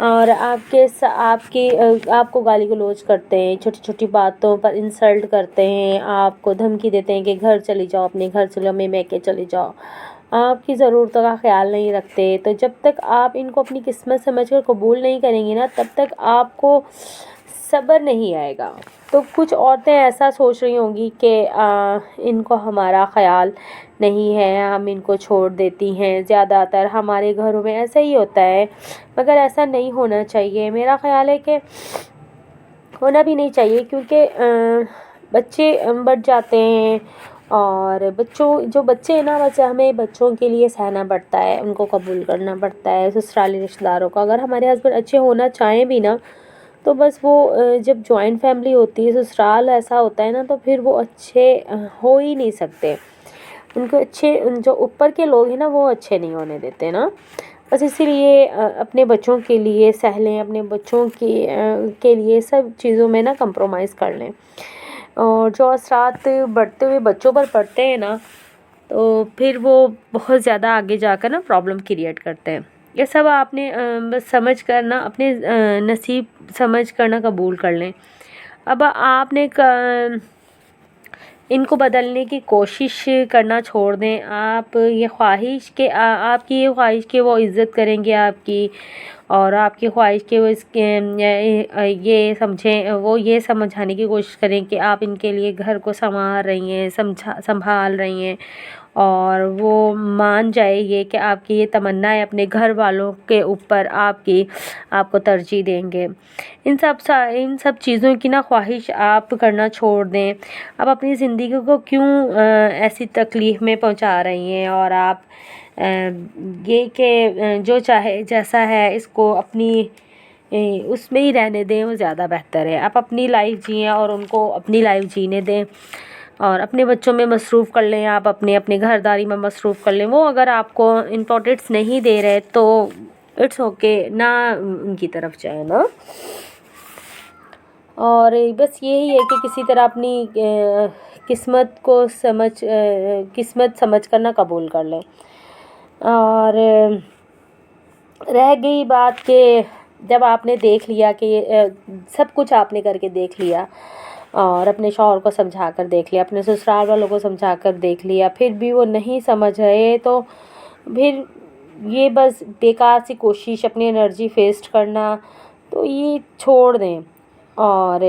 اور آپ کو گالی گلوچ کرتے ہیں، چھوٹی چھوٹی باتوں پر انسلٹ کرتے ہیں، آپ کو دھمکی دیتے ہیں کہ گھر چلی جاؤ، اپنے گھر چلے جاؤ، میں کے چلی جاؤ، آپ کی ضرورتوں کا خیال نہیں رکھتے، تو جب تک آپ ان کو اپنی قسمت سمجھ کر قبول نہیں کریں گی نا، تب تک آپ کو صبر نہیں آئے گا۔ تو کچھ عورتیں ایسا سوچ رہی ہوں گی کہ ان کو ہمارا خیال نہیں ہے، ہم ان کو چھوڑ دیتی ہیں، زیادہ تر ہمارے گھروں میں ایسا ہی ہوتا ہے، مگر ایسا نہیں ہونا چاہیے۔ میرا خیال ہے کہ ہونا بھی نہیں چاہیے، کیونکہ بچے بڑھ جاتے ہیں، اور جو بچے ہیں نا، بس ہمیں بچوں کے لیے سہنا پڑتا ہے، ان کو قبول کرنا پڑتا ہے سسرالی رشتہ داروں کا۔ اگر ہمارے ہسبینڈ اچھے ہونا چاہیں بھی نا، تو بس وہ جب جوائنٹ فیملی ہوتی ہے، سسرال ایسا ہوتا ہے نا، تو پھر وہ اچھے ہو ہی نہیں سکتے، ان کو جو اوپر کے لوگ ہیں نا، وہ اچھے نہیں ہونے دیتے نا۔ بس اسی لیے اپنے بچوں کے لیے سہ لیں، اپنے بچوں کے لیے سب چیزوں میں نا کمپرومائز کر لیں، اور جو اثرات بڑھتے ہوئے بچوں پر پڑتے ہیں نا، تو پھر وہ بہت زیادہ آگے جا کر نا پرابلم کریٹ کرتے ہیں۔ یہ سب آپ نے بس سمجھ کر نا، اپنے نصیب سمجھ کر نا قبول کر لیں۔ اب آپ نے ان کو بدلنے کی کوشش کرنا چھوڑ دیں۔ آپ کی یہ خواہش کہ وہ عزت کریں گے آپ کی، اور آپ کی خواہش کہ وہ یہ سمجھانے کی کوشش کریں کہ آپ ان کے لیے گھر کو سنوار رہی ہیں، سنبھال رہی ہیں، اور وہ مان جائے یہ کہ آپ کی یہ تمنا ہے، اپنے گھر والوں کے اوپر آپ کو ترجیح دیں گے۔ ان سب چیزوں کی نا خواہش آپ کرنا چھوڑ دیں۔ آپ اپنی زندگی کو کیوں ایسی تکلیف میں پہنچا رہی ہیں، اور آپ یہ کہ جو چاہے جیسا ہے اس کو اپنی اس میں ہی رہنے دیں، وہ زیادہ بہتر ہے۔ آپ اپنی لائف جئیں اور ان کو اپنی لائف جینے دیں، اور اپنے بچوں میں مصروف کر لیں، آپ اپنے گھرداری میں مصروف کر لیں۔ وہ اگر آپ کو امپورٹنس نہیں دے رہے تو اٹس اوکے، نہ ان کی طرف جائیں نا۔ اور بس یہی ہے کہ کسی طرح اپنی قسمت سمجھ کر نہ قبول کر لیں۔ اور رہ گئی بات کہ جب آپ نے دیکھ لیا کہ سب کچھ آپ نے کر کے دیکھ لیا، اور اپنے شوہر کو سمجھا کر دیکھ لیا، اپنے سسرال والوں کو سمجھا کر دیکھ لیا، پھر بھی وہ نہیں سمجھ رہے، تو پھر یہ بس بیکار سی کوشش، اپنی انرجی ویسٹ کرنا، تو یہ چھوڑ دیں۔ اور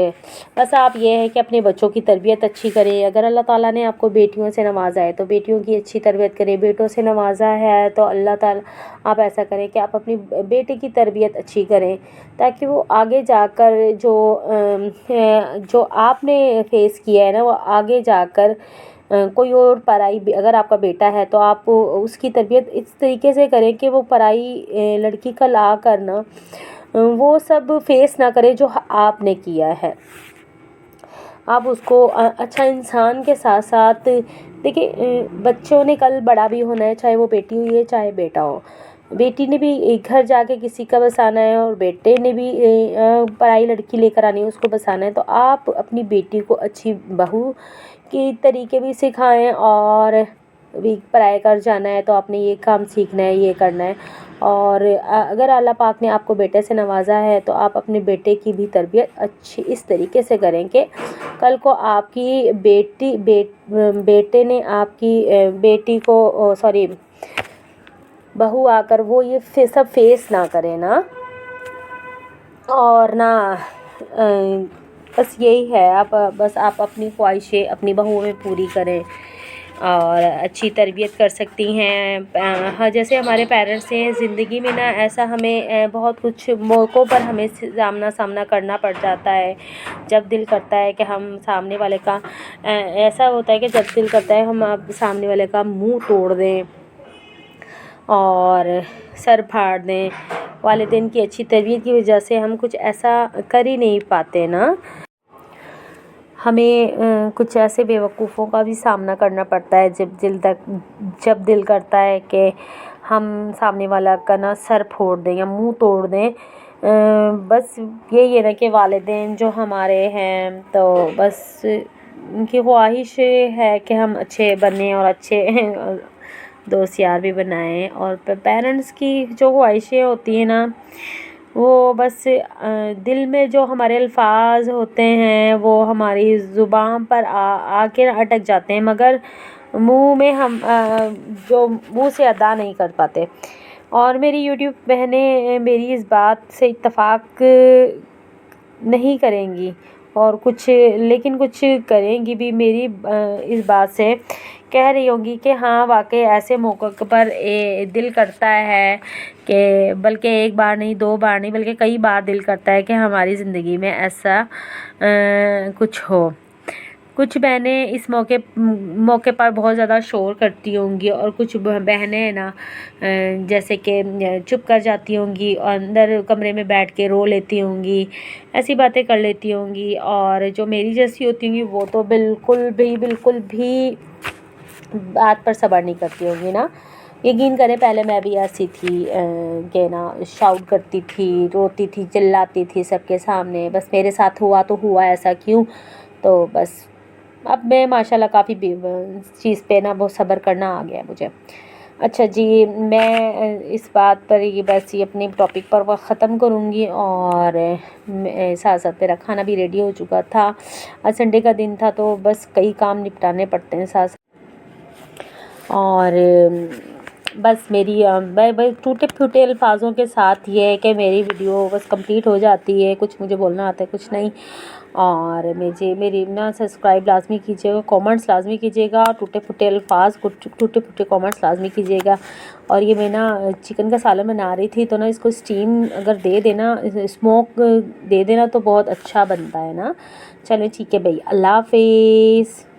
بس آپ یہ ہے کہ اپنے بچوں کی تربیت اچھی کریں۔ اگر اللہ تعالیٰ نے آپ کو بیٹیوں سے نوازا ہے تو بیٹیوں کی اچھی تربیت کریں، بیٹوں سے نوازا ہے تو اللہ تعالیٰ آپ ایسا کریں کہ آپ اپنی بیٹے کی تربیت اچھی کریں، تاکہ وہ آگے جا کر جو آپ نے فیس کیا ہے نا، وہ آگے جا کر کوئی اور پرائی، اگر آپ کا بیٹا ہے تو آپ اس کی تربیت اس طریقے سے کریں کہ وہ پرائی لڑکی کا لا کر نا وہ سب فیس نہ کرے جو آپ نے کیا ہے۔ آپ اس کو اچھا انسان کے ساتھ ساتھ دیکھیں، بچوں نے کل بڑا بھی ہونا ہے، چاہے وہ بیٹی ہوئی ہے چاہے بیٹا ہو، بیٹی نے بھی گھر جا کے کسی کا بسانا ہے، اور بیٹے نے بھی پرائی لڑکی لے کر آنی ہے، اس کو بسانا ہے۔ تو آپ اپنی بیٹی کو اچھی بہو کی طریقے بھی سکھائیں، اور بھی پرائے گھر جانا ہے تو آپ نے یہ کام سیکھنا ہے، یہ کرنا ہے۔ اور اگر اللہ پاک نے آپ کو بیٹے سے نوازا ہے تو آپ اپنے بیٹے کی بھی تربیت اچھی اس طریقے سے کریں کہ کل کو آپ کی بیٹے نے آپ کی بیٹی کو بہو آ کر وہ یہ سب فیس نہ کرے نا۔ اور نہ بس یہی ہے، آپ اپنی خواہشیں اپنی بہوؤں میں پوری کریں، اور اچھی تربیت کر سکتی ہیں۔ جیسے ہمارے پیرنٹس ہیں، زندگی میں نا ایسا ہمیں بہت کچھ موقعوں پر ہمیں سامنا کرنا پڑ جاتا ہے، جب دل کرتا ہے کہ ہم سامنے والے کا ایسا ہوتا ہے کہ جب دل کرتا ہے ہم سامنے والے کا منہ توڑ دیں اور سر پھاڑ دیں۔ والدین کی اچھی تربیت کی وجہ سے ہم کچھ ایسا کر ہی نہیں پاتے نا۔ ہمیں کچھ ایسے بیوقوفوں کا بھی سامنا کرنا پڑتا ہے جب دل کرتا ہے کہ ہم سامنے والا کا نا سر پھوڑ دیں یا منہ توڑ دیں۔ بس یہی ہے نا کہ والدین جو ہمارے ہیں تو بس ان کی خواہش ہے کہ ہم اچھے بنیں اور اچھے دوست یار بھی بنائیں، اور پیرنٹس کی جو خواہشیں ہوتی ہیں نا وہ بس دل میں جو ہمارے الفاظ ہوتے ہیں وہ ہماری زبان پر آ کے اٹک جاتے ہیں، مگر منہ میں ہم جو منہ سے ادا نہیں کر پاتے. اور میری یوٹیوب بہنیں میری اس بات سے اتفاق نہیں کریں گی، اور لیکن کچھ کریں گی بھی میری اس بات سے، کہہ رہی ہوں گی کہ ہاں واقعی ایسے موقع پر دل کرتا ہے کہ بلکہ ایک بار نہیں، دو بار نہیں، بلکہ کئی بار دل کرتا ہے کہ ہماری زندگی میں ایسا کچھ ہو. کچھ بہنیں اس موقع پر بہت زیادہ شور کرتی ہوں گی، اور کچھ بہنیں نا جیسے کہ چپ کر جاتی ہوں گی اور اندر کمرے میں بیٹھ کے رو لیتی ہوں گی، ایسی باتیں کر لیتی ہوں گی. اور جو میری جیسی ہوتی ہوں گی وہ تو بالکل بھی بات پر صبر نہیں کرتی ہوں گی نا. یقین کریں پہلے میں بھی ایسی تھی کہ نا شاؤٹ کرتی تھی، روتی تھی، چلاتی تھی سب کے سامنے، بس میرے ساتھ ہوا تو ہوا، ایسا کیوں. تو بس اب میں ماشاء اللہ کافی چیز پہ نا بہت صبر کرنا آ گیا مجھے. اچھا جی، میں اس بات پر بس یہ اپنے ٹاپک پر وہ ختم کروں گی. اور ساتھ ساتھ میرا کھانا بھی ریڈی ہو چکا تھا، آج سنڈے کا دن تھا تو بس کئی کام نپٹانے پڑتے ہیں ساتھ. اور بس میری ٹوٹے پھوٹے الفاظوں کے ساتھ یہ ہے کہ میری ویڈیو بس کمپلیٹ ہو جاتی ہے، کچھ مجھے بولنا آتا ہے کچھ نہیں. اور میری نا سبسکرائب لازمی کیجیے گا، کامنٹس لازمی کیجیے گا، ٹوٹے پھوٹے الفاظ ٹوٹے پھوٹے کامنٹس لازمی کیجیے گا. اور یہ میں نا چکن کا سالن بنا رہی تھی تو نا اس کو اسٹیم اگر دے دینا، اسموک دے دینا تو بہت اچھا بنتا ہے نا. چلیں ٹھیک ہے بھائی، اللہ حافظ.